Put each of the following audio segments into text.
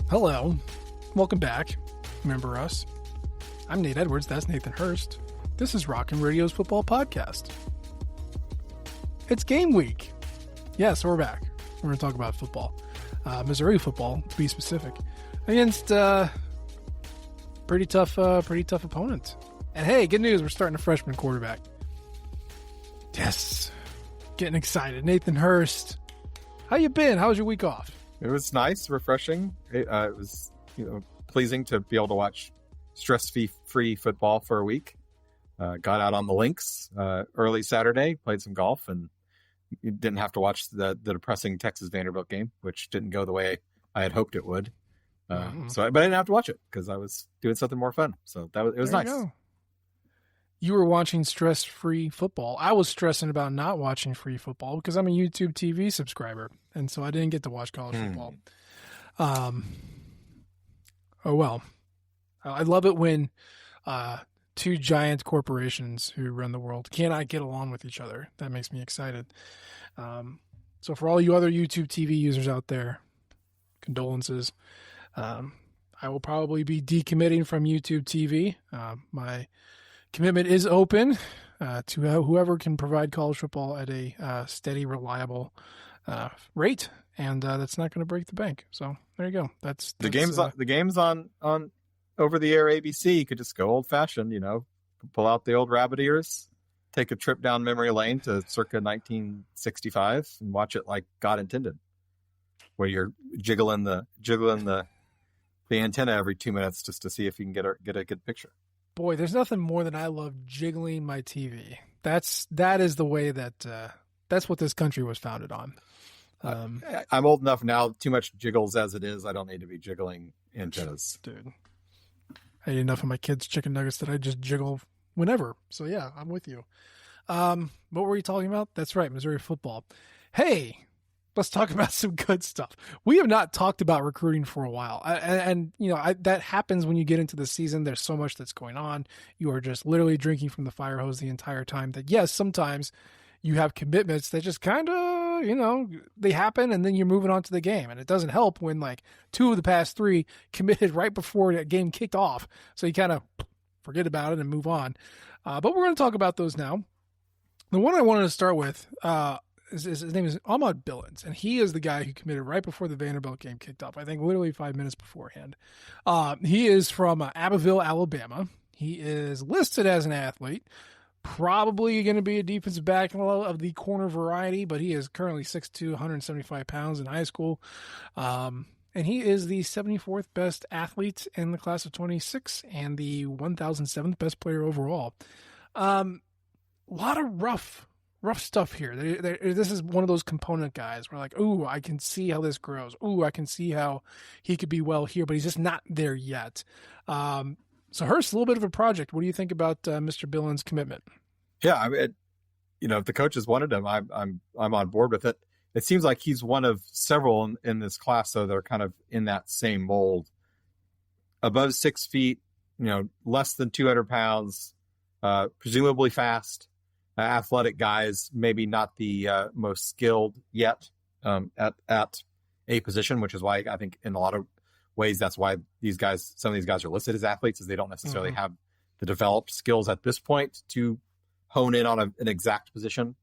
Hello. Welcome back. Remember us? I'm Nate Edwards. That's Nathan Hurst. This is Rockin' Radio's football podcast. It's game week. Yeah, so we're back. We're going to talk about football. Missouri football, to be specific, against pretty tough opponent. And hey, good news, we're starting a freshman quarterback. Yes. Getting excited. Nathan Hurst. How you been? How was your week off? It was nice, refreshing. It was, pleasing to be able to watch stress-free football for a week. Got out on the links early Saturday, played some golf, and didn't have to watch the depressing Texas Vanderbilt game, which didn't go the way I had hoped it would. But I didn't have to watch it because I was doing something more fun. So it was nice. You were watching stress-free football. I was stressing about not watching free football because I'm a YouTube TV subscriber, and so I didn't get to watch college football. Oh, well. I love it when two giant corporations who run the world cannot get along with each other. That makes me excited. So for all you other YouTube TV users out there, condolences. I will probably be decommitting from YouTube TV. My commitment is open to whoever can provide college football at a steady, reliable rate, and that's not going to break the bank. So there you go. That's the game's on over the air ABC. You could just go old fashioned, pull out the old rabbit ears, take a trip down memory lane to circa 1965, and watch it like God intended, where you're jiggling the antenna every 2 minutes just to see if you can get a good picture. Boy, there's nothing more than I love jiggling my TV. That is the way that's what this country was founded on. I'm old enough now. Too much jiggles as it is. I don't need to be jiggling antennas, dude. I ate enough of my kids' chicken nuggets that I just jiggle whenever. So yeah, I'm with you. What were you talking about? That's right, Missouri football. Hey, let's talk about some good stuff. We have not talked about recruiting for a while. That happens when you get into the season. There's so much that's going on. You are just literally drinking from the fire hose the entire time. That, yes, sometimes you have commitments that just kind of, they happen, and then you're moving on to the game. And it doesn't help when, like, 2 of the past 3 committed right before that game kicked off. So you kind of forget about it and move on. But we're going to talk about those now. The one I wanted to start with, his name is Ahmad Billins, and he is the guy who committed right before the Vanderbilt game kicked off. I think literally 5 minutes beforehand. He is from Abbeville, Alabama. He is listed as an athlete, probably going to be a defensive back of the corner variety, but he is currently 6'2", 175 pounds in high school. And he is the 74th best athlete in the class of 26 and the 1,007th best player overall. A lot of rough stuff here. This is one of those component guys where, like, ooh, I can see how this grows. Ooh, I can see how he could be well here, but he's just not there yet. So Hurst, a little bit of a project. What do you think about Mr. Billins' commitment? Yeah, I mean, if the coaches wanted him, I'm on board with it. It seems like he's one of several in this class, though, that are kind of in that same mold. Above 6 feet, less than 200 pounds, presumably fast. Athletic guys, maybe not the most skilled yet at a position, which is why I think in a lot of ways that's why some of these guys are listed as athletes, is they don't necessarily have the developed skills at this point to hone in on an exact position.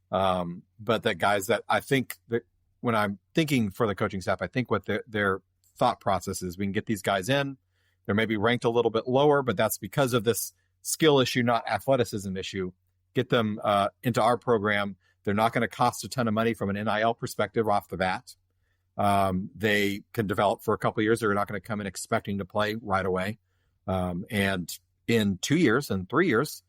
But that guys that I think that when I'm thinking for the coaching staff, I think what their thought process is, we can get these guys in. They're maybe ranked a little bit lower, but that's because of this skill issue, not athleticism issue. Get them into our program. They're not going to cost a ton of money from an NIL perspective off the bat. They can develop for a couple of years. They're not going to come in expecting to play right away. And in 2 years and 3 years,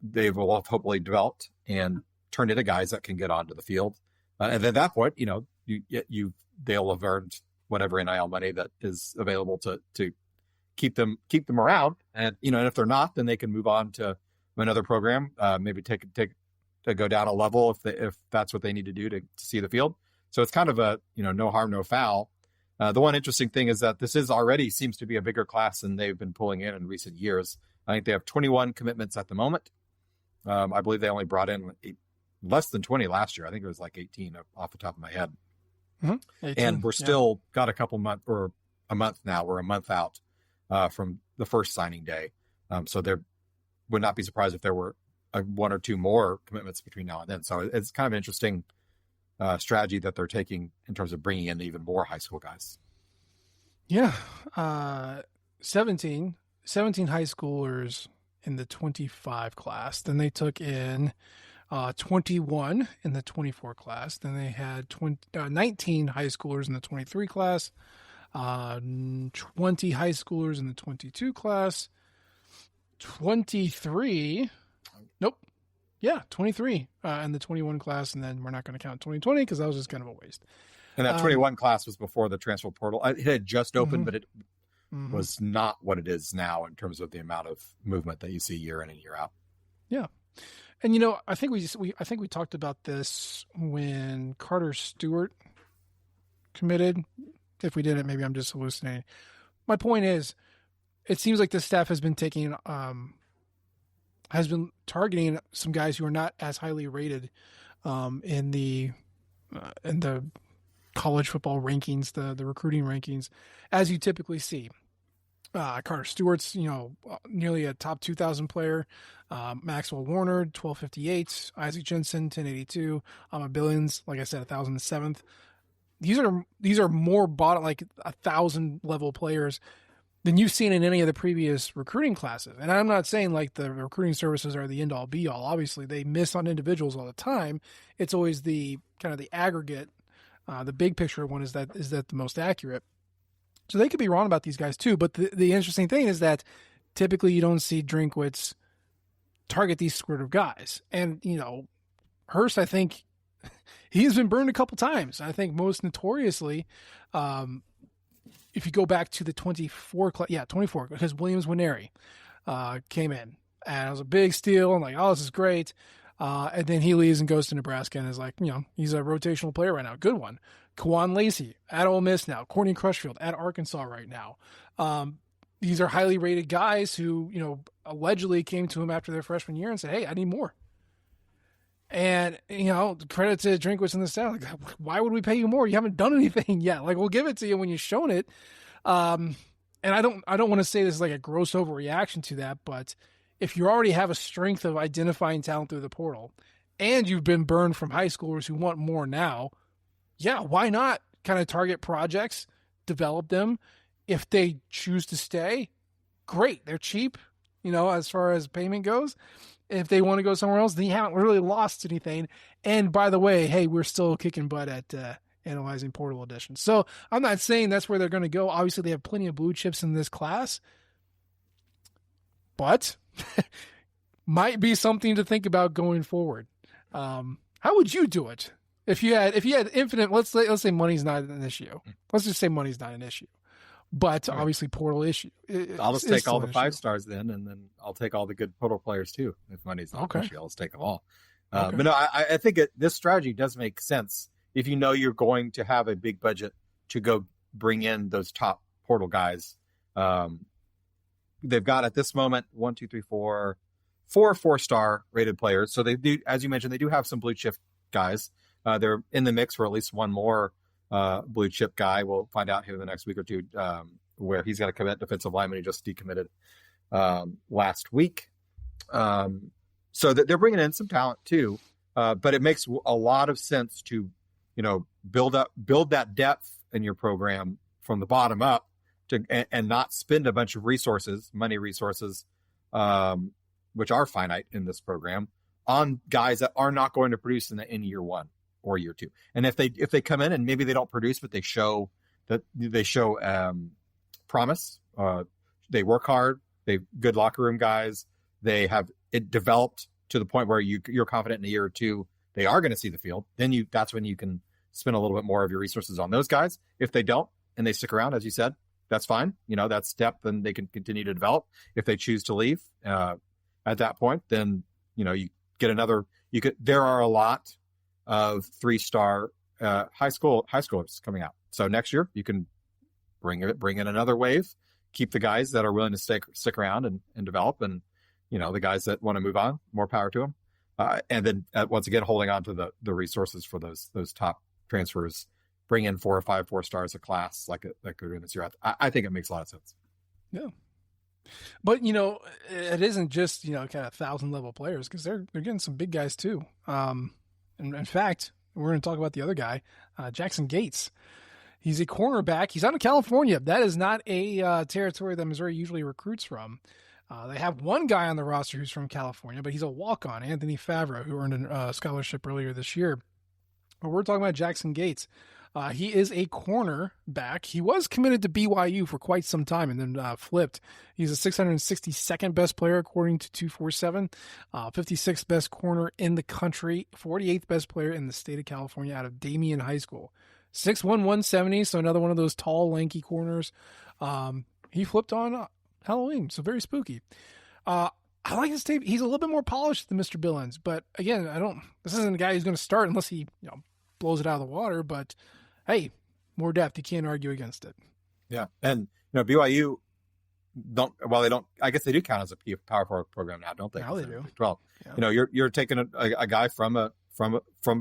they will have hopefully developed and turned into guys that can get onto the field. And at that point, they'll have earned whatever NIL money that is available to keep them around. And and if they're not, then they can move on to another program, maybe take to go down a level if that's what they need to do to see the field. So it's kind of a no harm, no foul. The one interesting thing is that this already seems to be a bigger class than they've been pulling in recent years. I think they have 21 commitments at the moment. I believe they only brought in less than 20 last year. I think it was like 18 off the top of my head. Mm-hmm. 18, and we're still got a couple months or a month now. We're a month out from the first signing day. So there would not be surprised if there were one or two more commitments between now and then. So it's kind of an interesting strategy that they're taking in terms of bringing in even more high school guys. Yeah. 17 high schoolers in the 25 class. Then they took in 21 in the 24 class. Then they had 19 high schoolers in the 23 class, 20 high schoolers in the 22 class, 23. Nope. Yeah, 23 in the 21 class. And then we're not going to count 2020 because that was just kind of a waste. And that 21 class was before the transfer portal. It had just opened, but it was not what it is now in terms of the amount of movement that you see year in and year out. Yeah. And, I think we talked about this when Carter Stewart committed. If we didn't, maybe I'm just hallucinating. My point is, it seems like the staff has been targeting some guys who are not as highly rated in the college football rankings, the recruiting rankings, as you typically see. Carter Stewart's, nearly a top 2,000 player. Maxwell Warner, 1258. Isaac Jensen, 1082. Ahmad Billins, like I said, 1,007th. These are more bottom, like 1,000 level players than you've seen in any of the previous recruiting classes. And I'm not saying like the recruiting services are the end all be all. Obviously, they miss on individuals all the time. It's always the kind of the aggregate, the big picture one is that the most accurate. So they could be wrong about these guys too. But the interesting thing is that typically you don't see Drinkwitz target these sort of guys. And, Hurst, I think he's been burned a couple times. I think most notoriously, if you go back to the 24, because Williams Winery came in and it was a big steal. I'm like, oh, this is great. And then he leaves and goes to Nebraska and is like, he's a rotational player right now. Good one. Kawan Lacey at Ole Miss now. Courtney Crushfield at Arkansas right now. These are highly rated guys who, allegedly came to him after their freshman year and said, hey, I need more. And, credit to Drinkwitz and the staff. Like, why would we pay you more? You haven't done anything yet. Like, we'll give it to you when you've shown it. And I don't want to say this is like a gross overreaction to that, but if you already have a strength of identifying talent through the portal and you've been burned from high schoolers who want more now, yeah, why not kind of target projects, develop them? If they choose to stay, great. They're cheap, as far as payment goes. If they want to go somewhere else, then you haven't really lost anything. And by the way, hey, we're still kicking butt at analyzing portal additions. So I'm not saying that's where they're going to go. Obviously, they have plenty of blue chips in this class, but might be something to think about going forward. How would you do it if you had infinite? Let's say money's not an issue. Let's just say money's not an issue. But obviously, portal issue. I'll just take all the 5 stars then, and then I'll take all the good portal players too. If money's not an issue, I'll just take them all. But no, I think this strategy does make sense if you're going to have a big budget to go bring in those top portal guys. They've got at this moment 4 4-star rated players. So they do, as you mentioned, they do have some blue chip guys. They're in the mix for at least one more blue chip guy. We'll find out here in the next week or two where he's got to commit defensive lineman. He just decommitted last week. So that they're bringing in some talent too. But it makes a lot of sense to, build that depth in your program from the bottom up and not spend a bunch of money resources, which are finite in this program, on guys that are not going to produce in year 1 or year 2. And if they come in and maybe they don't produce, but they show promise, they work hard, they good locker room guys, they have it developed to the point where you're confident in a year or 2 they are going to see the field, then that's when you can spend a little bit more of your resources on those guys. If they don't and they stick around, as you said, that's fine. That's depth and they can continue to develop. If they choose to leave at that point, then you get another. There are a lot of 3-star high schoolers coming out. So next year you can bring in another wave, keep the guys that are willing to stick around and develop, and the guys that want to move on, more power to them. And then once again, holding on to the resources for those top transfers bring in 4 or 5 4-stars a class like they're doing this year. I think it makes a lot of sense. Yeah. But, it isn't just, kind of 1,000 level players, because they're getting some big guys too. And in fact, we're going to talk about the other guy, Jackson Gates. He's a cornerback. He's out of California. That is not a territory that Missouri usually recruits from. They have one guy on the roster who's from California, but he's a walk-on, Anthony Favreau, who earned a scholarship earlier this year. But we're talking about Jackson Gates. He is a cornerback. He was committed to BYU for quite some time and then flipped. He's the 662nd best player according to 247, 56th best corner in the country, 48th best player in the state of California out of Damien High School. 6'1", 170, so another one of those tall, lanky corners. He flipped on Halloween, so very spooky. I like his tape. He's a little bit more polished than Mr. Billins, but again, this isn't a guy who's going to start unless he blows it out of the water, but hey, more depth. You can't argue against it. Yeah. And, BYU I guess they do count as a Power 4 program now, don't they? Now they do. 12. Yeah. You're taking a guy from a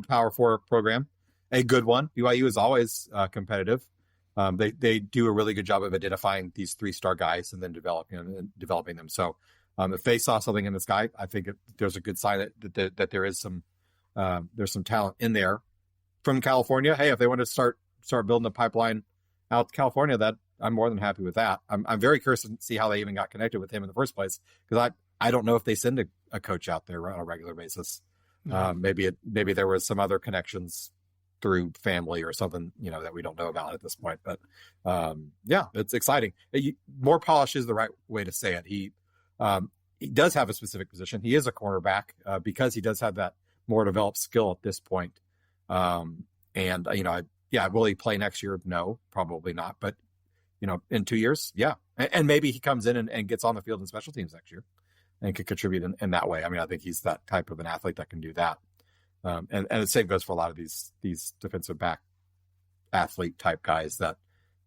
Power 4 program, a good one. BYU is always competitive. They do a really good job of identifying these 3-star guys and then developing them. So if they saw something in this guy, I think there's a good sign that there is there's some talent in there from California. Hey, if they want to start building a pipeline out to California, that I'm more than happy with that. I'm very curious to see how they even got connected with him in the first place, because I don't know if they send a coach out there on a regular basis. Maybe there was some other connections through family or something, that we don't know about at this point. But it's exciting. More polish is the right way to say it. He does have a specific position. He is a cornerback because he does have that more developed skill at this point. Will he play next year? No, probably not. But, in 2 years, yeah. And maybe he comes in and gets on the field in special teams next year and can contribute in that way. I mean, I think he's that type of an athlete that can do that. And the same goes for a lot of these defensive back athlete type guys that,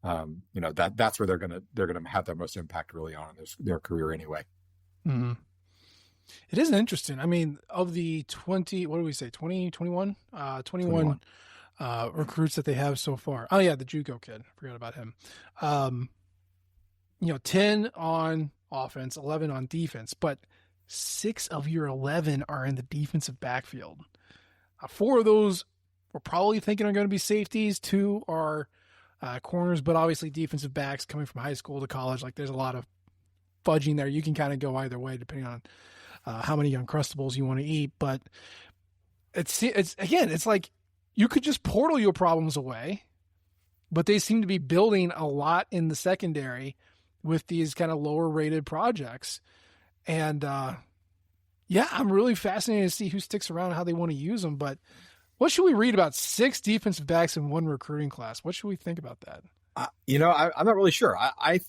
that's where they're going to have their most impact really on their career anyway. Mm-hmm. It is interesting. I mean, of the 20, what do we say? 21 recruits that they have so far. Oh yeah. The JUCO kid. I forgot about him. 10 on offense, 11 on defense, but 6 of your 11 are in the defensive backfield. 4 of those we're probably thinking are going to be safeties. 2 are corners, but obviously defensive backs coming from high school to college. Like, there's a lot of fudging there. You can kind of go either way depending on how many Uncrustables you want to eat. But it's like you could just portal your problems away, but they seem to be building a lot in the secondary with these kind of lower rated projects. And I'm really fascinated to see who sticks around and how they want to use them. But what should we read about 6 defensive backs in one recruiting class? What should we think about that? I'm not really sure. I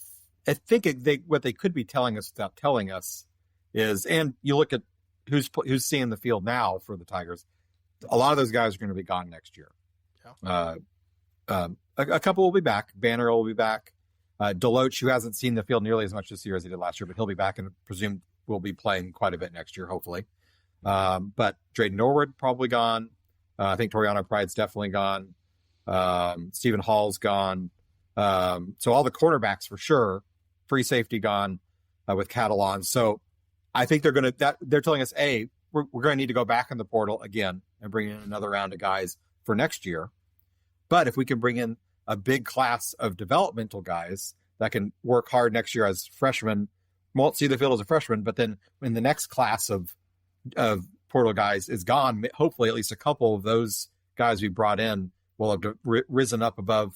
think what they could be telling us without telling us is, and you look at who's seeing the field now for the Tigers, a lot of those guys are going to be gone next year. Yeah. A couple will be back. Banner will be back. Deloach, who hasn't seen the field nearly as much this year as he did last year, but he'll be back and presumed will be playing quite a bit next year, hopefully. But Drayden Norwood probably gone. I think Toriano Pride's definitely gone. Stephen Hall's gone. So all the cornerbacks for sure. Free safety gone with Catalan. So I think they're telling us, we're going to need to go back in the portal again and bring in another round of guys for next year. But if we can bring in a big class of developmental guys that can work hard next year as freshmen, won't see the field as a freshman, but then when the next class of portal guys is gone, hopefully at least a couple of those guys we brought in will have risen up above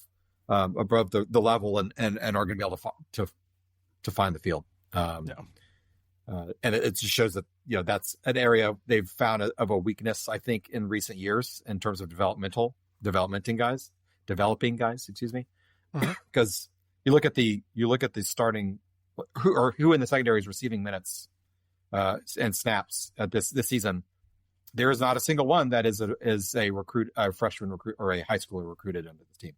the level and are going to be able to find the field. And it just shows that, that's an area they've found of a weakness, I think, in recent years in terms of developing guys, excuse me. Because you look at the starting who in the secondary is receiving minutes and snaps at this season. There is not a single one that is a freshman recruit or a high schooler recruited into the team.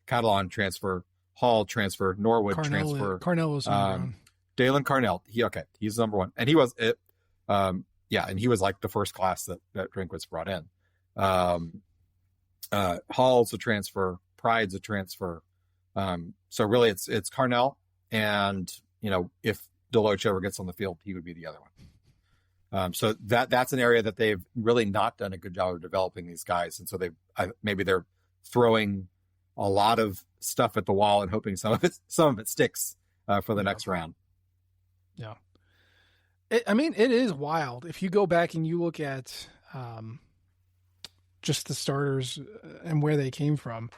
Catalan transfer, Hall transfer, Norwood transfer. Carnell was Dalen Carnell. He's number 1. And he was it. And he was like the first class that Drinkwitz brought in. Hall's a transfer. pride's a transfer. So really it's Carnell, and if Deloach ever gets on the field, he would be the other one. So that's an area that they've really not done a good job of developing these guys, and so maybe they're throwing a lot of stuff at the wall and hoping some of it sticks for the next round. Yeah, it is wild if you go back and you look at just the starters and where they came from.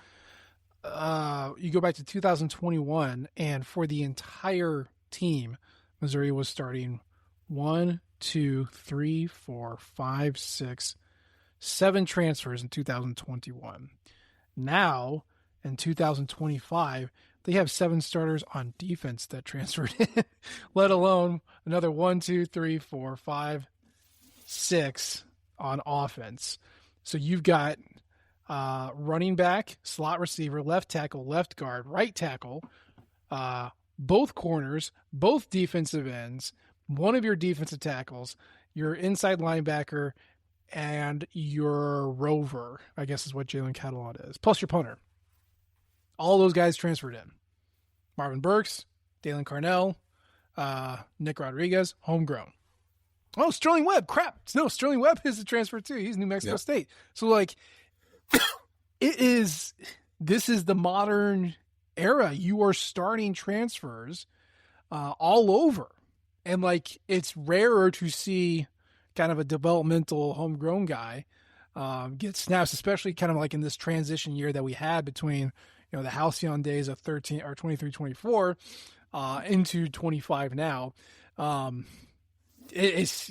You go back to 2021, and for the entire team, Missouri was starting 1, 2, 3, 4, 5, 6, 7 transfers in 2021. Now, in 2025, they have 7 starters on defense that transferred in, let alone another 1, 2, 3, 4, 5, 6 on offense. So you've got running back, slot receiver, left tackle, left guard, right tackle, both corners, both defensive ends, one of your defensive tackles, your inside linebacker, and your rover, I guess is what Jalen Catalon is, plus your punter. All those guys transferred in. Marvin Burks, Dalen Carnell, Nick Rodriguez, homegrown. Oh, Sterling Webb. Crap. No, Sterling Webb is a transfer too. He's New Mexico State. So like this is the modern era. You are starting transfers all over. And like it's rarer to see kind of a developmental homegrown guy get snaps, especially kind of like in this transition year that we had between the halcyon days of 13 or 23, 24 into 25 now. It's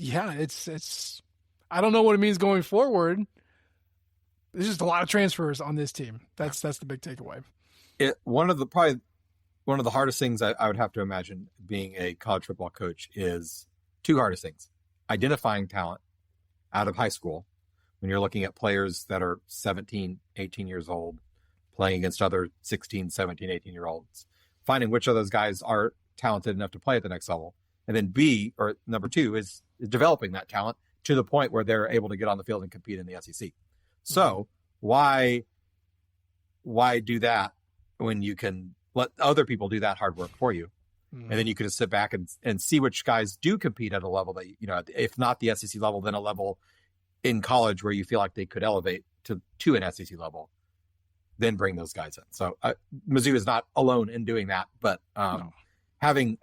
I don't know what it means going forward. There's just a lot of transfers on this team. That's the big takeaway. One of the hardest things I would have to imagine being a college football coach is 2 hardest things: identifying talent out of high school when you're looking at players that are 17, 18 years old playing against other 16, 17, 18-year-olds, finding which of those guys are talented enough to play at the next level. And then number 2 is developing that talent to the point where they're able to get on the field and compete in the SEC. So why do that when you can let other people do that hard work for you? And then you could just sit back and see which guys do compete at a level that, if not the SEC level, then a level in college where you feel like they could elevate to an SEC level, then bring those guys in. So Mizzou is not alone in doing that, but having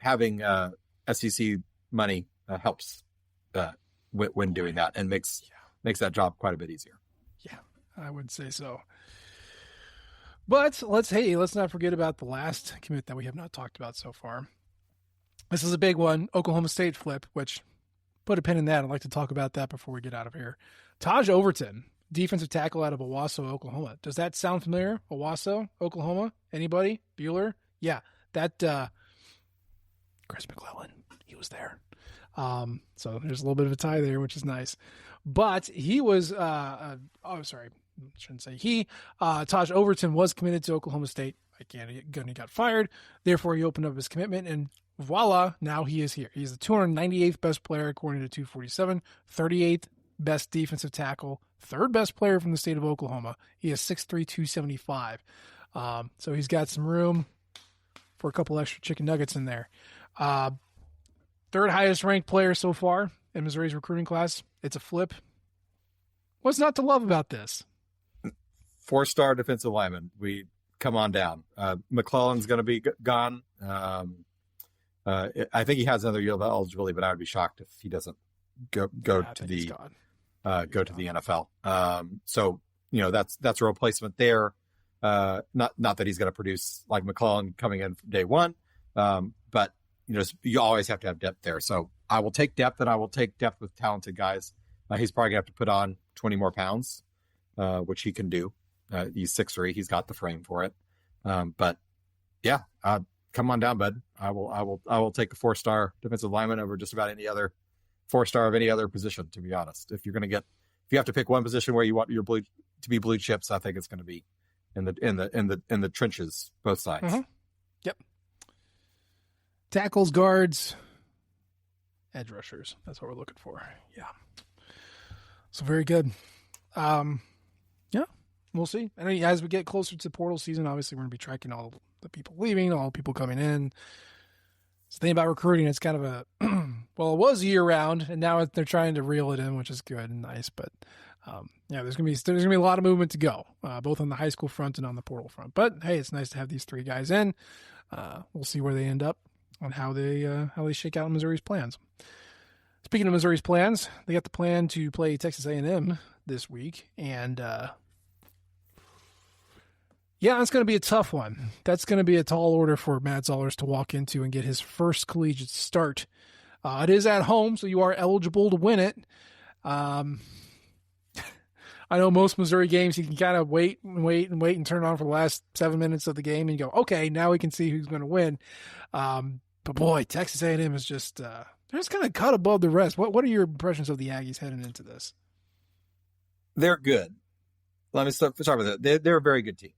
SEC money helps when doing that and makes that job quite a bit easier. Yeah, I would say so. But let's not forget about the last commit that we have not talked about so far. This is a big one, Oklahoma State flip, which put a pin in that. I'd like to talk about that before we get out of here. Tajh Overton, defensive tackle out of Owasso, Oklahoma. Does that sound familiar? Owasso, Oklahoma? Anybody? Bueller? Yeah, that Chris McClellan, he was there. So there's a little bit of a tie there, which is nice. But he was, Tajh Overton was committed to Oklahoma State. He got fired. Therefore, he opened up his commitment, and voila, now he is here. He's the 298th best player according to 247, 38th best defensive tackle, 3rd best player from the state of Oklahoma. He is 6'3", 275. So he's got some room for a couple extra chicken nuggets in there. 3rd highest ranked player so far in Missouri's recruiting class. It's a flip. What's not to love about this? 4-star defensive lineman. We come on down. McClellan's going to be gone. I think he has another year of eligibility, but I would be shocked if he doesn't go to the NFL. So that's a replacement there. Not that he's going to produce like McClellan coming in from day one, but you always have to have depth there. So I will take depth, and I will take depth with talented guys. He's probably gonna have to put on 20 more pounds, which he can do. He's 6'3". He's got the frame for it. But yeah, come on down, bud. I will take a 4-star defensive lineman over just about any other 4-star of any other position, to be honest. If you have to pick one position where you want your blue to be blue chips, I think it's going to be in the trenches, both sides. Mm-hmm. Yep. Tackles, guards, edge rushers. That's what we're looking for. Yeah. So very good. Yeah. We'll see. And as we get closer to portal season, obviously we're going to be tracking all the people leaving, all the people coming in. So the thing about recruiting, it's kind of a, well, it was year round, and now they're trying to reel it in, which is good and nice. But there's gonna be a lot of movement to go, both on the high school front and on the portal front. But hey, it's nice to have these three guys in. We'll see where they end up on how they shake out Missouri's plans. Speaking of Missouri's plans, they got the plan to play Texas A&M this week, and that's going to be a tough one. That's going to be a tall order for Matt Zollers to walk into and get his first collegiate start. It is at home, so you are eligible to win it. I know most Missouri games you can kind of wait and turn on for the last 7 minutes of the game and go, okay, now we can see who's going to win. But boy, Texas A&M is just they're just kind of cut above the rest. What are your impressions of the Aggies heading into this? They're good. Let me start with that. They're a very good team.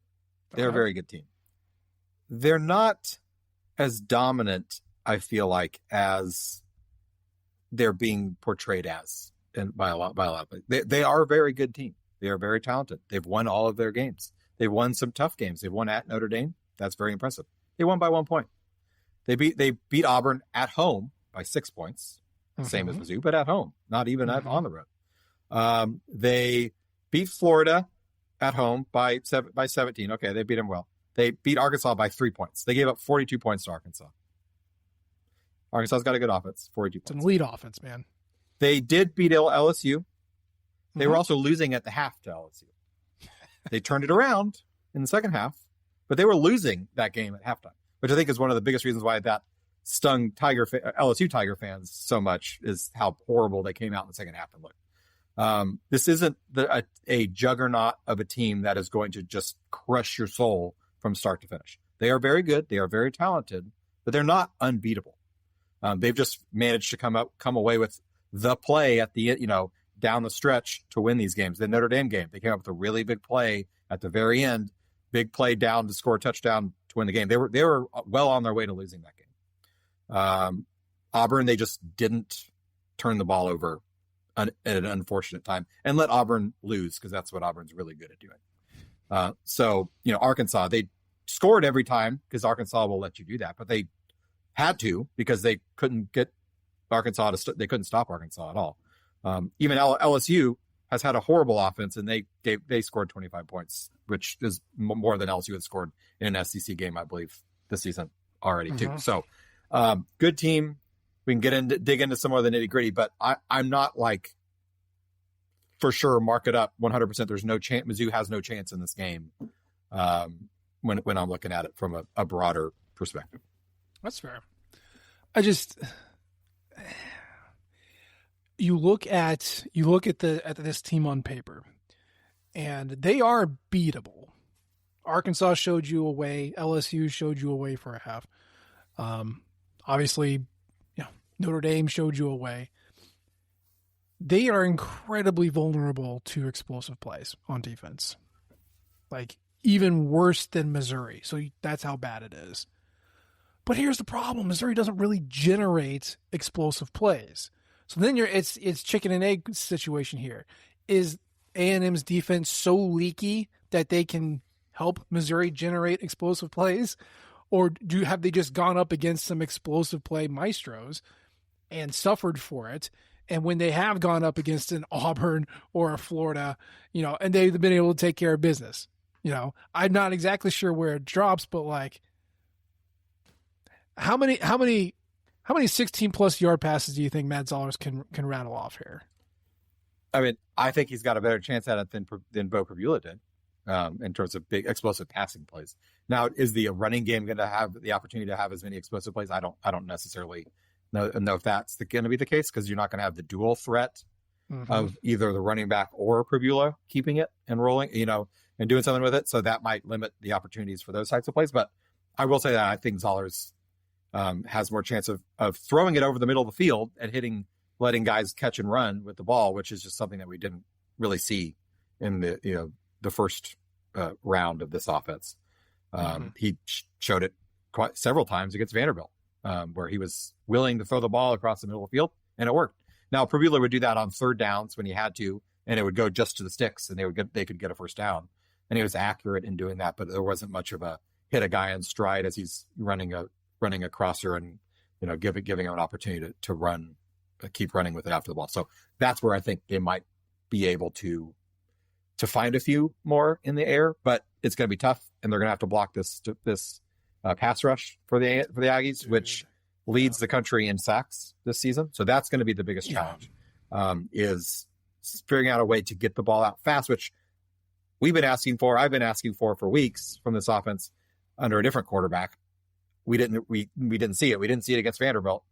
They're a very good team. They're not as dominant, I feel like, as they're being portrayed as, and by a lot. They are a very good team. They are very talented. They've won all of their games. They've won some tough games. They've won at Notre Dame. That's very impressive. They won by 1 point. They beat Auburn at home by 6 points, same as Mizzou, but at home, not even on the road. They beat Florida at home by 17. Okay, they beat them well. They beat Arkansas by 3 points. They gave up 42 points to Arkansas. Arkansas's got a good offense, 42 points. It's an elite offense, man. They did beat LSU. They were also losing at the half to LSU. They turned it around in the second half, but they were losing that game at halftime, which I think is one of the biggest reasons why that stung LSU Tiger fans so much, is how horrible they came out in the second half and looked. This isn't a juggernaut of a team that is going to just crush your soul from start to finish. They are very good. They are very talented, but they're not unbeatable. They've just managed to come away with the play at the, down the stretch to win these games. The Notre Dame game, they came up with a really big play at the very end, big play down to score a touchdown to win the game. They were well on their way to losing that game. Auburn, they just didn't turn the ball over at an unfortunate time and let Auburn lose, because that's what Auburn's really good at doing. Arkansas, they scored every time because Arkansas will let you do that, but they had to, because they couldn't get Arkansas they couldn't stop Arkansas at all. Even LSU has had a horrible offense, and they scored 25 points, which is more than LSU had scored in an SEC game, I believe, this season already too. So good team. We can dig into some more of the nitty gritty, but I'm not like, for sure, mark it up 100%. There's no chance. Mizzou has no chance in this game when I'm looking at it from a broader perspective. That's fair. You look at this team on paper, and they are beatable. Arkansas showed you a way. LSU showed you a way for a half. Obviously, Notre Dame showed you a way. They are incredibly vulnerable to explosive plays on defense, like even worse than Missouri. So that's how bad it is. But here's the problem: Missouri doesn't really generate explosive plays. So then it's chicken and egg situation here. Is A&M's defense so leaky that they can help Missouri generate explosive plays, or have they just gone up against some explosive play maestros and suffered for it? And when they have gone up against an Auburn or a Florida, and they've been able to take care of business, I'm not exactly sure where it drops, but like, how many 16+ yard passes do you think Matt Zollers can rattle off here? I mean, I think he's got a better chance at it than Bo Pribula did in terms of big explosive passing plays. Now, is the running game going to have the opportunity to have as many explosive plays? I don't necessarily know if that's going to be the case, because you're not going to have the dual threat of either the running back or Pribula keeping it and rolling, and doing something with it. So that might limit the opportunities for those types of plays. But I will say that I think Zollers has more chance of throwing it over the middle of the field and letting guys catch and run with the ball, which is just something that we didn't really see in the first round of this offense. He showed it quite several times against Vanderbilt, where he was willing to throw the ball across the middle of the field, and it worked. Now, Pribula would do that on third downs when he had to, and it would go just to the sticks, and they could get a first down. and he was accurate in doing that, but there wasn't much of a hit a guy in stride as he's running a crosser and, giving him an opportunity to run, keep running with it after the ball. So that's where I think they might be able to find a few more in the air, but it's going to be tough, and they're going to have to block this pass rush for the Aggies, which leads the country in sacks this season. So that's going to be the biggest challenge, is figuring out a way to get the ball out fast, which I've been asking for weeks from this offense under a different quarterback. We didn't see it. We didn't see it against Vanderbilt.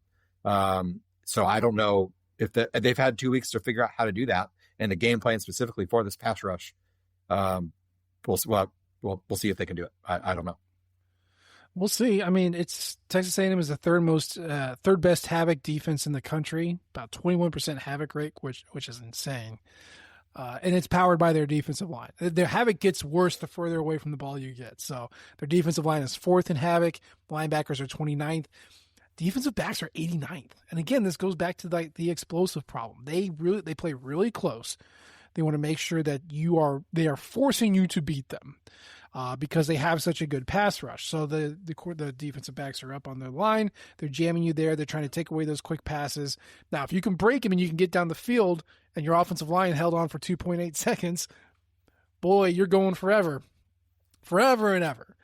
So I don't know if they've had 2 weeks to figure out how to do that, and the game plan specifically for this pass rush. We'll see if they can do it. I don't know. We'll see. I mean, it's Texas A&M is the third best havoc defense in the country, about 21% havoc rate, which is insane. And it's powered by their defensive line. Their havoc gets worse the further away from the ball you get. So their defensive line is 4th in havoc. Linebackers are 29th. Defensive backs are 89th. And again, this goes back to the explosive problem. They play really close. They want to make sure that they are forcing you to beat them because they have such a good pass rush. So the defensive backs are up on their line. They're jamming you there. They're trying to take away those quick passes. Now, if you can break them and you can get down the field and your offensive line held on for 2.8 seconds, boy, you're going forever and ever.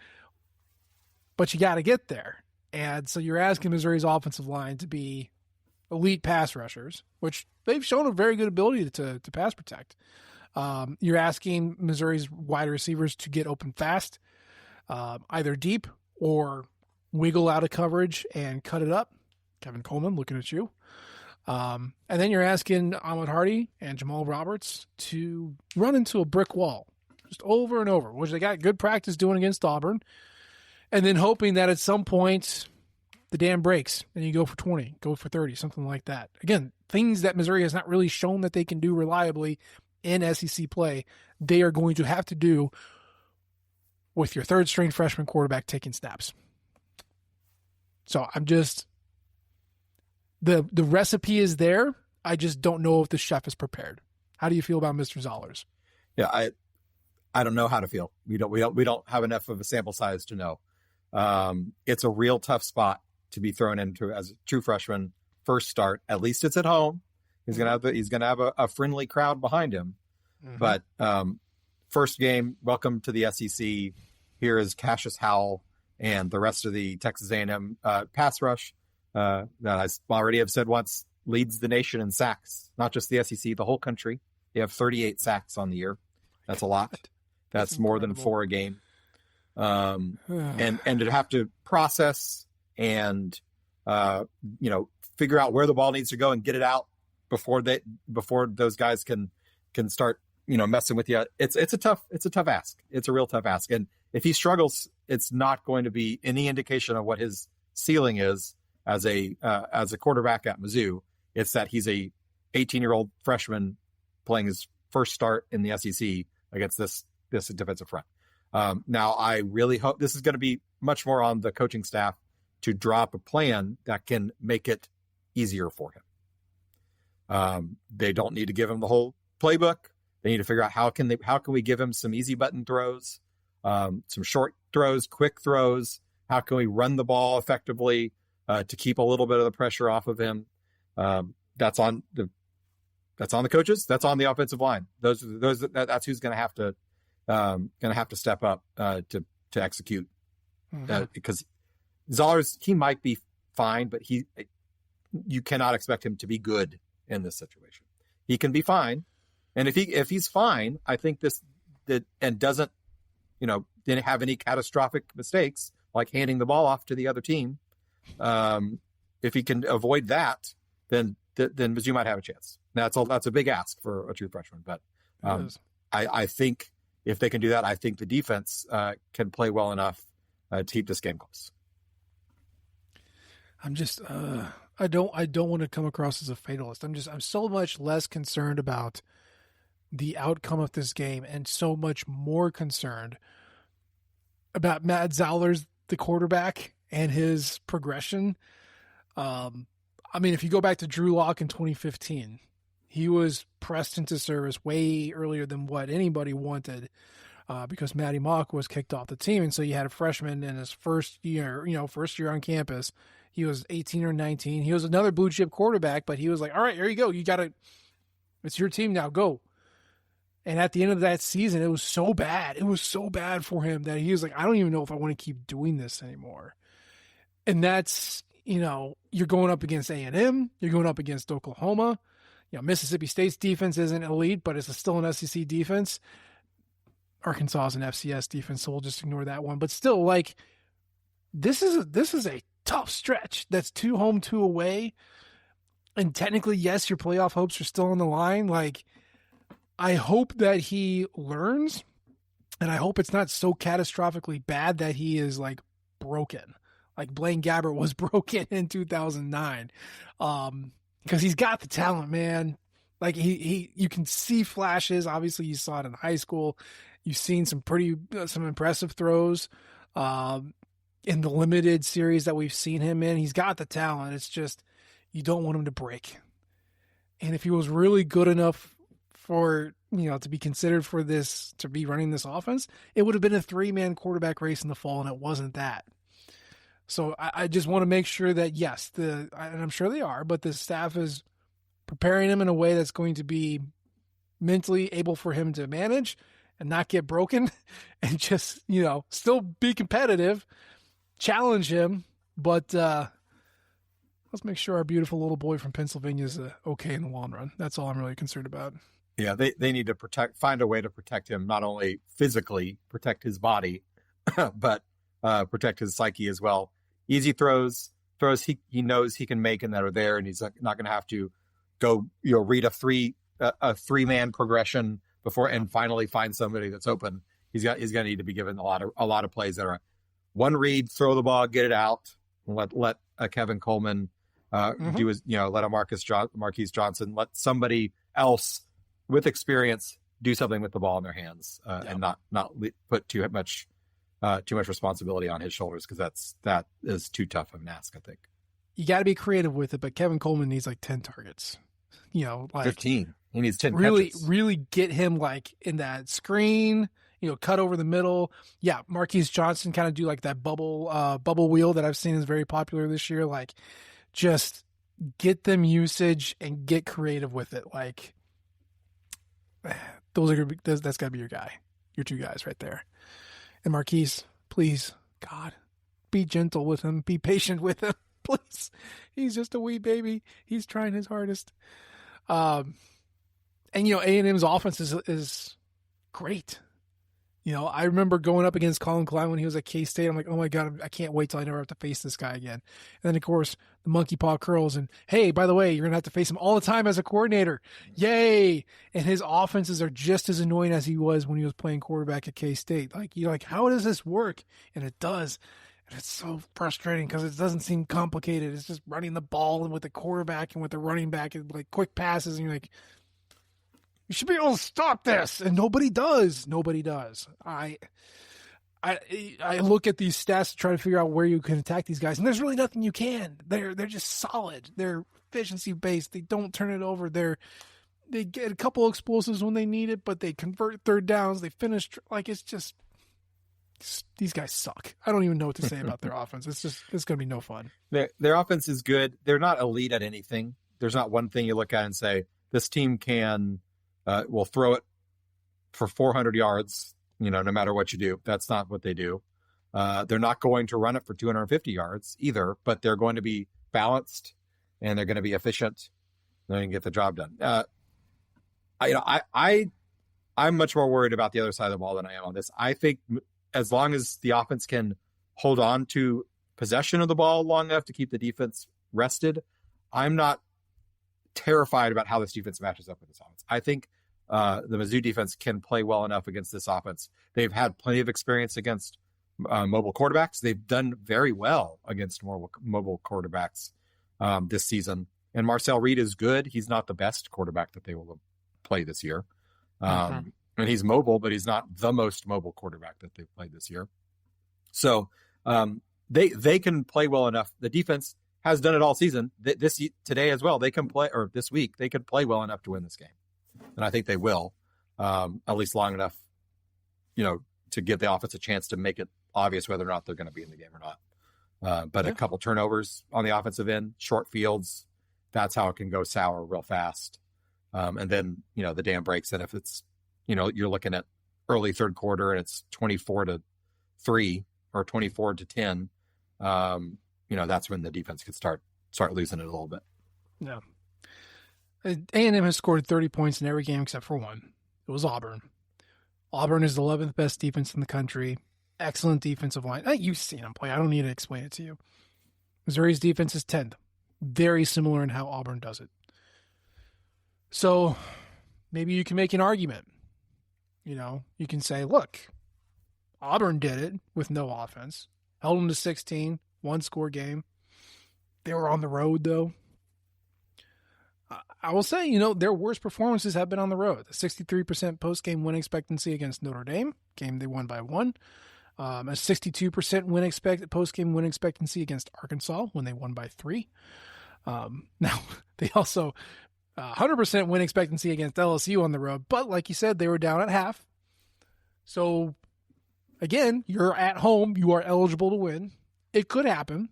But you got to get there. And so you're asking Missouri's offensive line to be elite pass rushers, which they've shown a very good ability to pass protect. You're asking Missouri's wide receivers to get open fast, either deep or wiggle out of coverage and cut it up. Kevin Coleman, looking at you. And then you're asking Ahmad Hardy and Jamal Roberts to run into a brick wall just over and over, which they got good practice doing against Auburn. And then hoping that at some point the dam breaks and you go for 20, go for 30, something like that. Again, things that Missouri has not really shown that they can do reliably in SEC play, they are going to have to do with your third-string freshman quarterback taking snaps. So the recipe is there. I just don't know if the chef is prepared. How do you feel about Mr. Zollers? Yeah, I don't know how to feel. We don't have enough of a sample size to know. It's a real tough spot to be thrown into as a true freshman first start. At least it's at home. He's gonna have a friendly crowd behind him. Mm-hmm. But first game, welcome to the SEC. Here is Cassius Howell and the rest of the Texas A&M pass rush that I already have said once leads the nation in sacks. Not just the SEC, the whole country. They have 38 sacks on the year. That's a lot. That's more than 4 a game. And to have to process and figure out where the ball needs to go and get it out before those guys can start messing with you. It's a tough ask. It's a real tough ask. And if he struggles, it's not going to be any indication of what his ceiling is as a quarterback at Mizzou. It's that he's a 18-year-old freshman playing his first start in the SEC against this defensive front. Now, I really hope this is going to be much more on the coaching staff to drop a plan that can make it easier for him. They don't need to give him the whole playbook. They need to figure out how can we give him some easy button throws, some short throws, quick throws. How can we run the ball effectively to keep a little bit of the pressure off of him? That's on the coaches. That's on the offensive line. That's who's going to have to step up to execute. Because Zollers, he might be fine, but you cannot expect him to be good in this situation. He can be fine, and if he's fine, I think and doesn't didn't have any catastrophic mistakes like handing the ball off to the other team. If he can avoid that, then Mizzou might have a chance. That's a big ask for a true freshman, but I think if they can do that, I think the defense can play well enough to keep this game close. I'm just I don't want to come across as a fatalist. I'm so much less concerned about the outcome of this game and so much more concerned about Matt Zollers, the quarterback, and his progression. I mean, if you go back to Drew Lock in 2015, he was pressed into service way earlier than what anybody wanted. because Matty Mock was kicked off the team. And so you had a freshman in his first year on campus. He was 18 or 19. He was another blue chip quarterback, but he was like, all right, here you go. It's your team now, go. And at the end of that season, it was so bad. It was so bad for him that he was like, I don't even know if I want to keep doing this anymore. And that's, you're going up against A&M. You're going up against Oklahoma. Mississippi State's defense isn't elite, but it's still an SEC defense. Arkansas is an FCS defense, so we'll just ignore that one. But still, like, this is a tough stretch. That's 2 home, 2 away. And technically, yes, your playoff hopes are still on the line. Like, I hope that he learns, and I hope it's not so catastrophically bad that he is, like, broken. Like Blaine Gabbert was broken in 2009. Because he's got the talent, man. Like, you can see flashes. Obviously, you saw it in high school. You've seen some impressive throws in the limited series that we've seen him in. He's got the talent. It's just, you don't want him to break. And if he was really good enough for, to be considered for this, to be running this offense, it would have been a 3-man quarterback race in the fall, and it wasn't that. So I just want to make sure that, yes, and I'm sure they are, but the staff is preparing him in a way that's going to be mentally able for him to manage and not get broken and just, still be competitive, challenge him. But let's make sure our beautiful little boy from Pennsylvania is okay in the long run. That's all I'm really concerned about. Yeah, they need to find a way to protect him, not only physically protect his body, but protect his psyche as well. Easy throws he knows he can make and that are there, and he's not going to have to go read a 3-man progression before and finally find somebody that's open. He's going to need to be given a lot of plays that are one read, throw the ball, get it out, let Kevin Coleman do his, let a Marquise Johnson, let somebody else with experience do something with the ball in their hands, and not put too much responsibility on his shoulders, because that is too tough of an ask, I think. You got to be creative with it, but Kevin Coleman needs like 10 targets. 15. He needs 10 catches. Really get him like in that screen, cut over the middle. Yeah, Marquise Johnson kind of do like that bubble wheel that I've seen is very popular this year. Like, just get them usage and get creative with it. Like, that's got to be your guy, your 2 guys right there. And Marquise, please, God, be gentle with him. Be patient with him, please. He's just a wee baby. He's trying his hardest. And A&M's offense is great. I remember going up against Colin Klein when he was at K-State. I'm like, oh my God, I can't wait till I never have to face this guy again. And then, of course, the monkey paw curls. And hey, by the way, you're going to have to face him all the time as a coordinator. Yay. And his offenses are just as annoying as he was when he was playing quarterback at K-State. Like, you're like, how does this work? And it does. And it's so frustrating because it doesn't seem complicated. It's just running the ball and with the quarterback and with the running back and like quick passes. And you're like, you should be able to stop this. And nobody does. I look at these stats to try to figure out where you can attack these guys, and there's really nothing you can. They're just solid. They're efficiency based. They don't turn it over. They get a couple explosives when they need it, but they convert third downs. They finish like it's just these guys suck. I don't even know what to say about their offense. It's going to be no fun. Their offense is good. They're not elite at anything. There's not one thing you look at and say this team will throw it for 400 yards, no matter what you do. That's not what they do. They're not going to run it for 250 yards either, but they're going to be balanced and they're going to be efficient. They're going to get the job done. I'm much more worried about the other side of the ball than I am on this. I think as long as the offense can hold on to possession of the ball long enough to keep the defense rested, I'm not terrified about how this defense matches up with this offense. I think the Mizzou defense can play well enough against this offense. They've had plenty of experience against mobile quarterbacks. They've done very well against mobile quarterbacks this season. And Marcel Reed is good. He's not the best quarterback that they will play this year. And he's mobile, but he's not the most mobile quarterback that they've played this year. So they can play well enough. The defense has done it all season. Today as well, they can play, or this week, they could play well enough to win this game. And I think they will, at least long enough to give the offense a chance to make it obvious whether or not they're going to be in the game or not. But a couple turnovers on the offensive end, short fields, that's how it can go sour real fast. And then, the dam breaks. And if it's, you're looking at early third quarter and it's 24-3 or 24-10, that's when the defense could start losing it a little bit. Yeah. A&M has scored 30 points in every game except for one. It was Auburn. Auburn is the 11th best defense in the country. Excellent defensive line. You've seen them play. I don't need to explain it to you. Missouri's defense is 10th. Very similar in how Auburn does it. So maybe you can make an argument. You can say, look, Auburn did it with no offense. Held them to 16, one-score game. They were on the road, though. I will say, their worst performances have been on the road. A 63% post-game win expectancy against Notre Dame, game they won by 1. A 62% post-game win expectancy against Arkansas when they won by 3. Now, they also 100% win expectancy against LSU on the road, but like you said, they were down at half. So, again, you're at home. You are eligible to win. It could happen.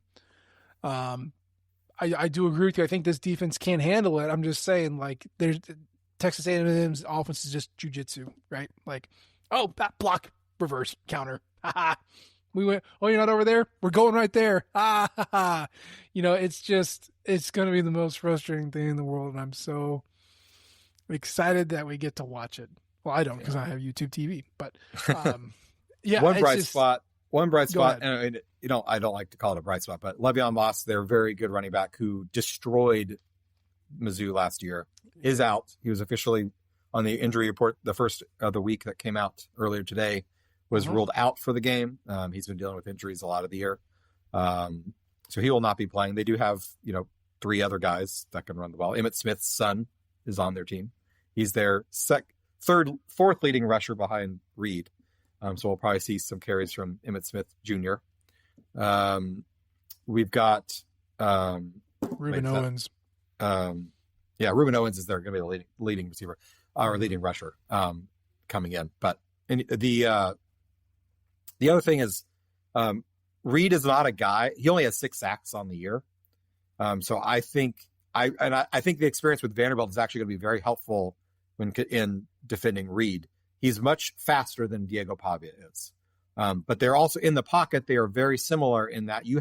I do agree with you. I think this defense can't handle it. I'm just saying, there's Texas A&M's offense is just jujitsu, right? That block, reverse, counter. We went, you're not over there? We're going right there. It's going to be the most frustrating thing in the world, and I'm so excited that we get to watch it. Well, I don't because I have YouTube TV, but One bright spot, and I don't like to call it a bright spot, but Le'Veon Moss, their very good running back who destroyed Mizzou last year, is out. He was officially on the injury report the first of the week that came out earlier today, was ruled out for the game. He's been dealing with injuries a lot of the year. So he will not be playing. They do have, 3 other guys that can run the ball. Emmitt Smith's son is on their team. He's their fourth leading rusher behind Reed. So we'll probably see some carries from Emmitt Smith Jr. We've got Reuben Owens. Reuben Owens is there going to be the leading receiver or leading rusher coming in. But the other thing is Reed is not a guy. He only has 6 sacks on the year. So I think the experience with Vanderbilt is actually going to be very helpful in defending Reed. He's much faster than Diego Pavia is. But they're also in the pocket. They are very similar in that you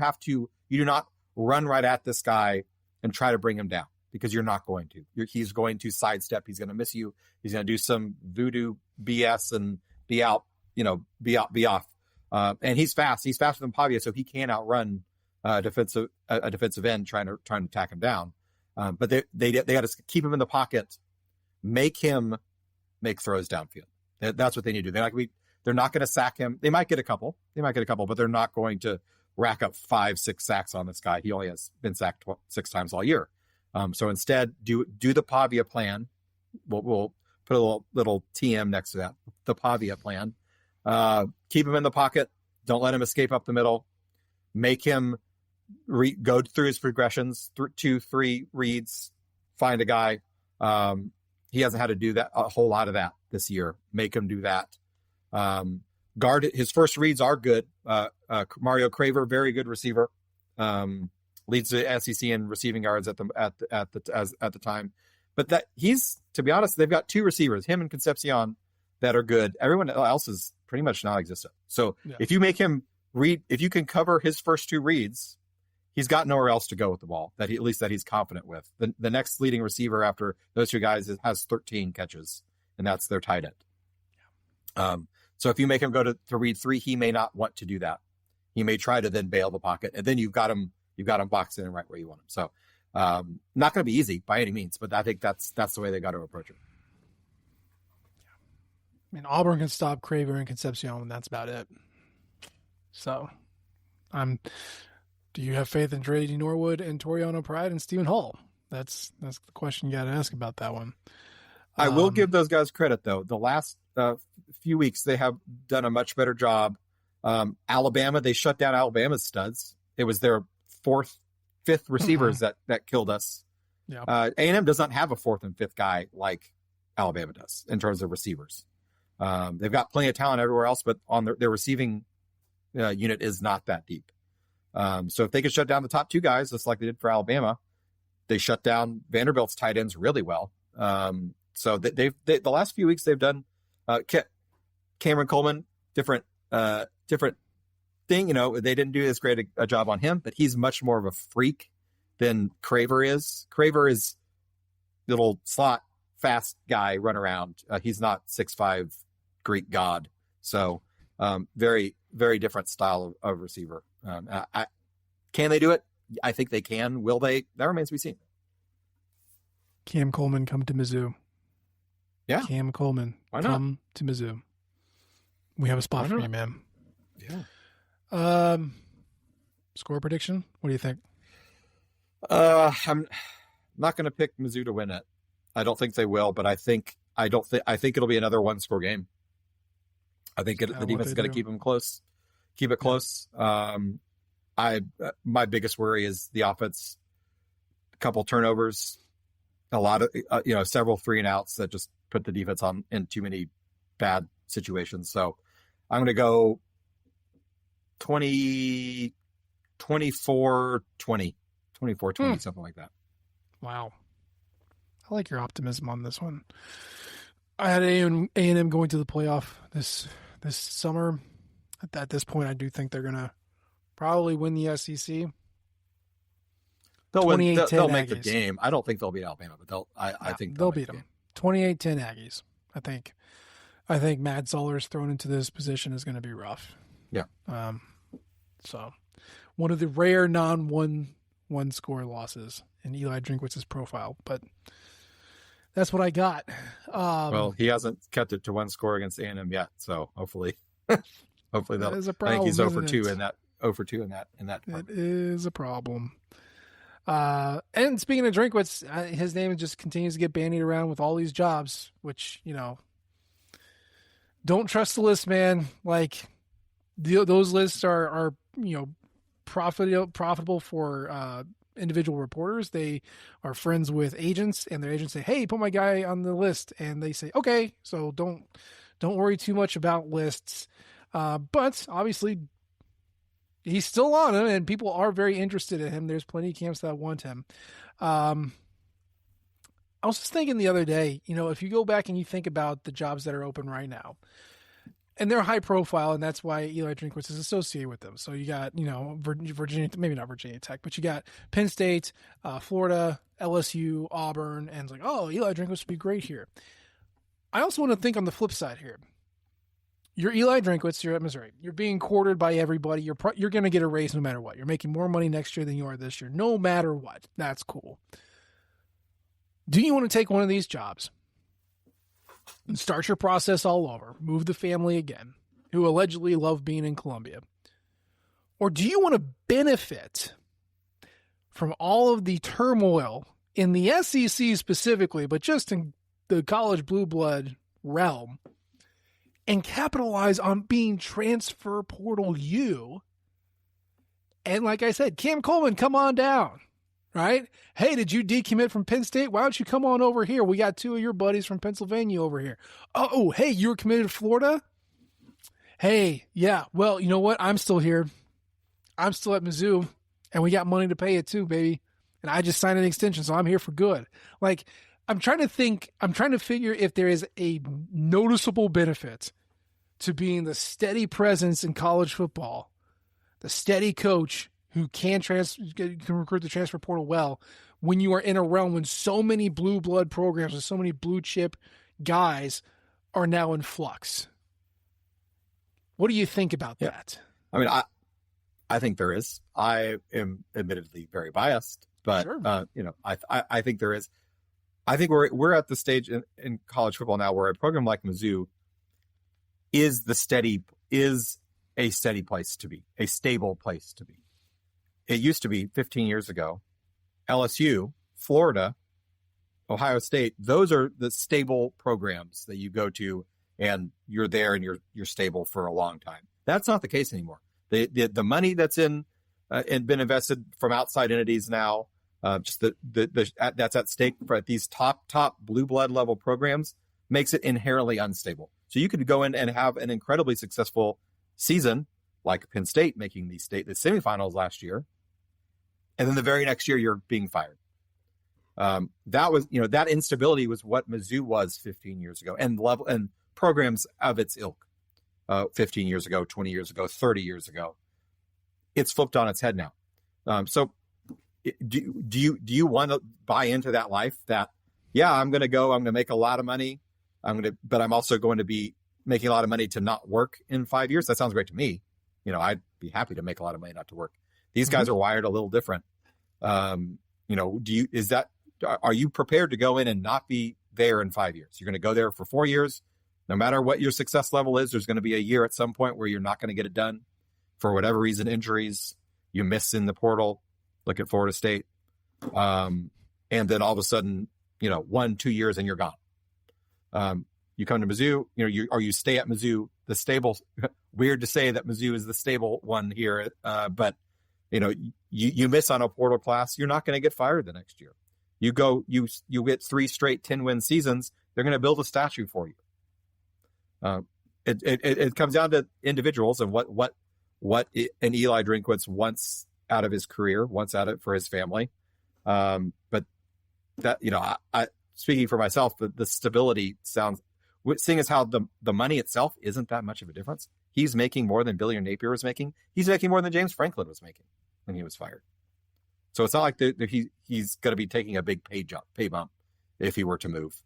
do not run right at this guy and try to bring him down because you're not going to. He's going to sidestep. He's going to miss you. He's going to do some voodoo BS and be out, be off. And he's fast. He's faster than Pavia, so he can outrun a defensive end trying to attack him down. But they got to keep him in the pocket, make him make throws downfield. That's what they need to do. They're not going to sack him. They might get a couple, but they're not going to rack up 5-6 sacks on this guy. He only has been sacked 6 times all year. So instead, do the Pavia plan. We'll put a little TM next to that. The Pavia plan. Keep him in the pocket. Don't let him escape up the middle. Make him go through his progressions, 2-3 reads, find a guy. He hasn't had to do that a whole lot of that this year. Make him do that. Guard his first reads are good. Mario Craver, very good receiver. Leads the SEC in receiving yards at the time. But that he's, to be honest, they've got 2 receivers, him and Concepcion, that are good. Everyone else is pretty much non-existent. So if you make him read, if you can cover his first 2 reads, he's got nowhere else to go with the ball that he's confident with. The next leading receiver after those 2 guys has 13 catches, and that's their tight end. So if you make him go to read 3, he may not want to do that. He may try to then bail the pocket, and then you've got him boxed in right where you want him. So not going to be easy by any means, but I think that's the way they got to approach it. I mean, Auburn can stop Craver and Concepcion, and that's about it. So, do you have faith in Drady Norwood and Toriano Pride and Stephen Hall? That's the question you got to ask about that one. I will give those guys credit, though. The last few weeks, they have done a much better job. Alabama, they shut down Alabama's studs. It was their 4th, 5th receivers that killed us. Yeah. A&M does not have a 4th and 5th guy like Alabama does in terms of receivers. They've got plenty of talent everywhere else, but on their receiving unit is not that deep. So if they could shut down the top two guys, just like they did for Alabama, they shut down Vanderbilt's tight ends really well. So the last few weeks they've done Cameron Coleman, different thing. They didn't do as great a job on him, but he's much more of a freak than Craver is. Craver is little slot fast guy run around. He's not 6'5" Greek god. So very, very different style of receiver. Can they do it? I think they can. Will they? That remains to be seen. Cam Coleman come to Mizzou. Yeah. Cam Coleman come to Mizzou. We have a spot for you, man. Yeah. Score prediction? What do you think? I'm not going to pick Mizzou to win it. I don't think they will, but I think it'll be another one-score game. I think the defense is going to keep them close. Keep it close. My biggest worry is the offense. A couple turnovers, a lot of several 3-and-outs that just put the defense in too many bad situations. So I'm going to go 24-20, 24-20, something like that. Wow. I like your optimism on this one. I had A&M going to the playoff this summer. At this point, I do think they're going to probably win the SEC. They'll win. They'll make the game. I don't think they'll beat Alabama, but I think they'll beat them. 28-10 Aggies. I think Matt Zoller's thrown into this position is going to be rough. Yeah. So one of the rare one score losses in Eli Drinkwitz's profile, but that's what I got. Well, he hasn't kept it to one score against A&M yet, so hopefully that is a problem. I think he's 0-2 in that. 0-2 in that. It is a problem. And speaking of Drinkwitz, his name just continues to get bandied around with all these jobs, which, don't trust the list, man. Like those lists are profitable for individual reporters. They are friends with agents, and their agents say, "Hey, put my guy on the list," and they say, "Okay." So don't worry too much about lists. But obviously, he's still on him, and people are very interested in him. There's plenty of camps that want him. I was just thinking the other day, if you go back and you think about the jobs that are open right now, and they're high profile, and that's why Eli Drinkwitz is associated with them. So you got, Virginia, maybe not Virginia Tech, but you got Penn State, Florida, LSU, Auburn, and it's like, oh, Eli Drinkwitz would be great here. I also want to think on the flip side here. You're Eli Drinkwitz, you're at Missouri. You're being courted by everybody. You're going to get a raise no matter what. You're making more money next year than you are this year, no matter what. That's cool. Do you want to take one of these jobs and start your process all over, move the family again, who allegedly love being in Columbia? Or do you want to benefit from all of the turmoil in the SEC specifically, but just in the college blue blood realm, and capitalize on being transfer portal you? And like I said, Cam Coleman, come on down, right? Hey, did you decommit from Penn State? Why don't you come on over here? We got two of your buddies from Pennsylvania over here. Oh, hey, you were committed to Florida? Hey, yeah, well, you know what? I'm still here. I'm still at Mizzou, and we got money to pay it too, baby. And I just signed an extension, so I'm here for good. Like, I'm trying to figure if there is a noticeable benefit to being the steady presence in college football, the steady coach who can recruit the transfer portal well, when you are in a realm when so many blue blood programs and so many blue chip guys are now in flux. What do you think about that? I mean, I think there is. I am admittedly very biased, but sure. I think there is. I think we're at the stage in college football now where a program like Mizzou is a steady place to be, a stable place to be. It used to be 15 years ago. LSU, Florida, Ohio State, those are the stable programs that you go to and you're there and you're stable for a long time. That's not the case anymore. The money that's in and been invested from outside entities now, just that's at stake for these top blue blood level programs, makes it inherently unstable. So you could go in and have an incredibly successful season, like Penn State making the semifinals last year, and then the very next year you're being fired. That was, that instability was what Mizzou was 15 years ago, and programs of its ilk, 15 years ago, 20 years ago, 30 years ago. It's flipped on its head now. So do you want to buy into that life that, yeah, I'm going to make a lot of money. But I'm also going to be making a lot of money to not work in 5 years. That sounds great to me. I'd be happy to make a lot of money not to work. These guys are wired a little different. Are you prepared to go in and not be there in 5 years? You're going to go there for 4 years. No matter what your success level is, there's going to be a year at some point where you're not going to get it done for whatever reason, injuries, you miss in the portal. Look at Florida State. And then all of a sudden, 1-2 years and you're gone. You come to Mizzou, you stay at Mizzou, the stable. Weird to say that Mizzou is the stable one here, but you miss on a portal class, you're not going to get fired the next year. You get 3 straight 10-win seasons, they're going to build a statue for you. It comes down to individuals and what an Eli Drinkwitz wants out of his career, wants out of it for his family. But that, I speaking for myself, the stability sounds, seeing as how the money itself isn't that much of a difference. He's making more than Billy Napier was making. He's making more than James Franklin was making when he was fired. So it's not like he's going to be taking a big pay bump if he were to move.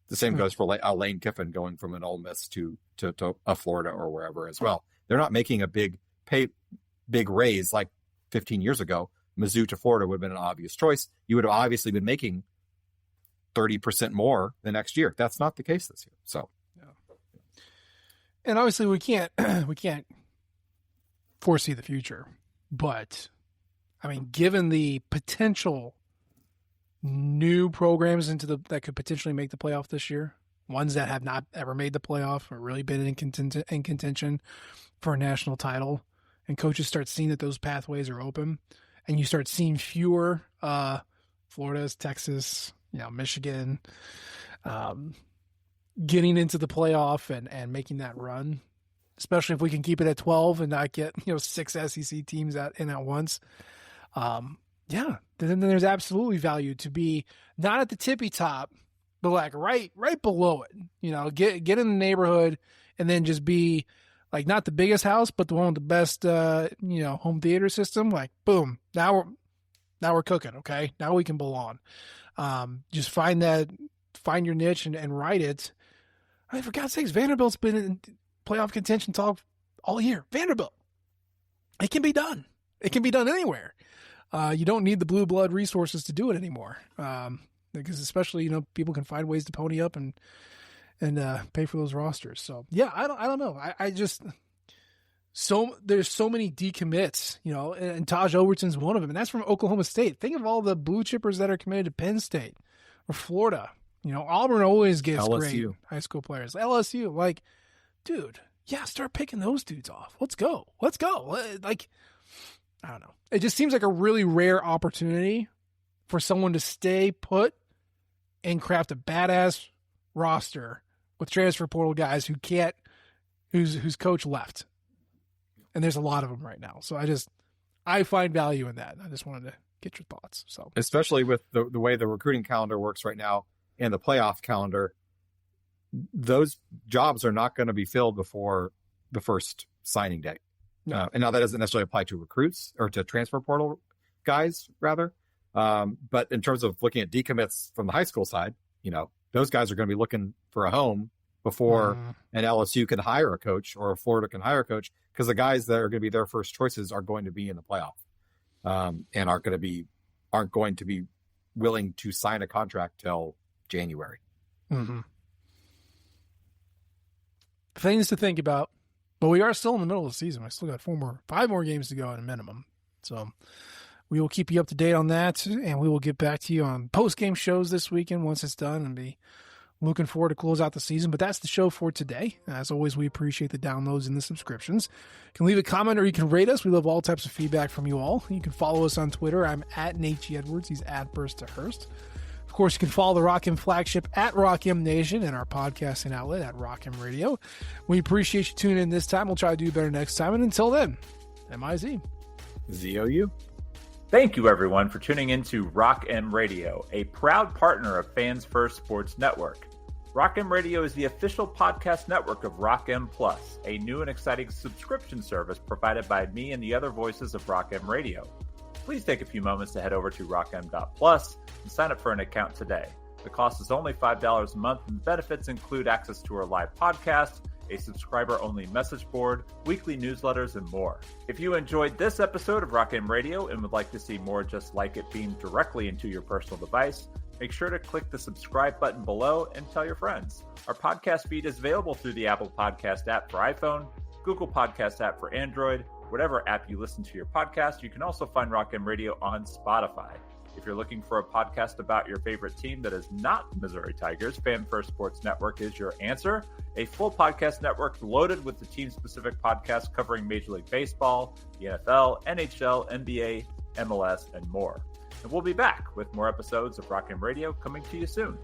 The same goes for Lane Kiffin going from an Ole Miss to a Florida or wherever as well. They're not making a big raise like 15 years ago. Mizzou to Florida would have been an obvious choice. You would have obviously been making 30% more the next year. That's not the case this year. So, yeah. And obviously we can't foresee the future, but I mean, given the potential new programs that could potentially make the playoff this year, ones that have not ever made the playoff or really been in contention for a national title, and coaches start seeing that those pathways are open, and you start seeing fewer Florida's, Texas, Michigan, getting into the playoff and making that run, especially if we can keep it at 12 and not get 6 SEC teams in at once. Then there's absolutely value to be not at the tippy top, but like right below it. Get in the neighborhood and then just be like not the biggest house, but the one with the best home theater system. Like boom, now we're cooking. Okay, now we can belong. Just find your niche and ride it. I mean, for God's sakes, Vanderbilt's been in playoff contention talk all year. Vanderbilt, it can be done. It can be done anywhere. You don't need the blue blood resources to do it anymore. Because especially, people can find ways to pony up and pay for those rosters. So yeah, I don't know. There's so many decommits, and Tajh Overton's one of them, and that's from Oklahoma State. Think of all the blue chippers that are committed to Penn State or Florida. Auburn always gets LSU. Great high school players. LSU, like, dude, yeah, start picking those dudes off. Let's go. Like, I don't know. It just seems like a really rare opportunity for someone to stay put and craft a badass roster with transfer portal guys whose coach left. And there's a lot of them right now. So I find value in that. I just wanted to get your thoughts. So especially with the way the recruiting calendar works right now and the playoff calendar, those jobs are not going to be filled before the first signing day. No. And now that doesn't necessarily apply to recruits or to transfer portal guys, rather. But in terms of looking at decommits from the high school side, those guys are going to be looking for a home before an LSU can hire a coach or a Florida can hire a coach, because the guys that are going to be their first choices are going to be in the playoff and aren't going to be willing to sign a contract till January. Mm-hmm. Things to think about. But we are still in the middle of the season. I still got 5 more games to go at a minimum. So we will keep you up to date on that, and we will get back to you on post-game shows this weekend once it's done, and be looking forward to close out the season. But that's the show for today. As always, we appreciate the downloads and the subscriptions. You can leave a comment or you can rate us. We love all types of feedback from you all. You can follow us on Twitter. I'm at Nate G. Edwards. He's at Burst to Hurst. Of course, you can follow the Rock M flagship at Rock M Nation and our podcasting outlet at Rock M Radio. We appreciate you tuning in this time. We'll try to do better next time. And until then, MIZ. ZOU. Thank you, everyone, for tuning in to Rock M Radio, a proud partner of Fans First Sports Network. Rock M Radio is the official podcast network of Rock M Plus, a new and exciting subscription service provided by me and the other voices of Rock M Radio. Please take a few moments to head over to rockm.plus and sign up for an account today. The cost is only $5 a month, and the benefits include access to our live podcast, a subscriber-only message board, weekly newsletters, and more. If you enjoyed this episode of Rock M Radio and would like to see more just like it beamed directly into your personal device, make sure to click the subscribe button below and tell your friends. Our podcast feed is available through the Apple Podcast app for iPhone, Google Podcast app for Android, whatever app you listen to your podcast. You can also find Rock M Radio on Spotify. If you're looking for a podcast about your favorite team that is not Missouri Tigers, Fan First Sports Network is your answer. A full podcast network loaded with the team-specific podcasts covering Major League Baseball, the NFL, NHL, NBA, MLS, and more. And we'll be back with more episodes of Rock M Radio coming to you soon.